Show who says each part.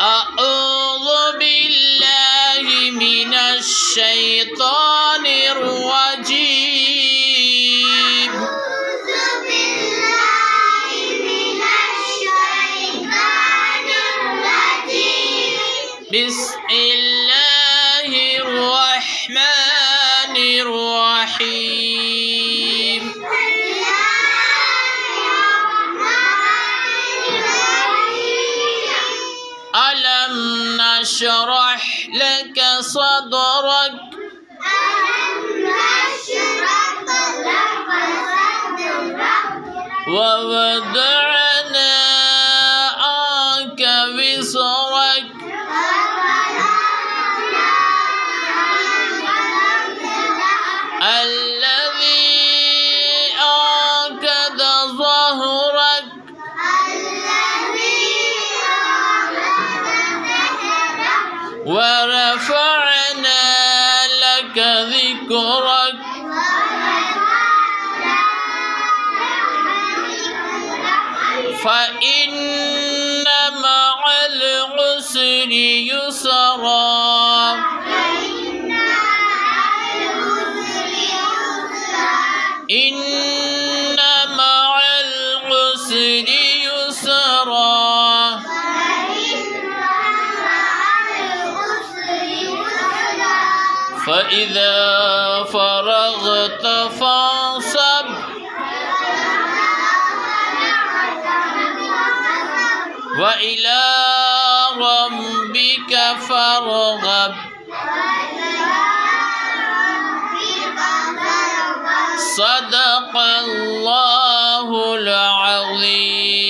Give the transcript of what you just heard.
Speaker 1: أعوذ بالله من الشيطان الرجيم. بسم الله الرحمن الرحيم. ألم نشرح لك صدرك ووضعنا عنك وزرك الذي أنقض ظهرك ورفعنا لك ذكرك فإن مع العسر يسرا إن مع العسر يسرا فإذا فرغت فانصب وإلى ربك فارغب صدق الله العظيم.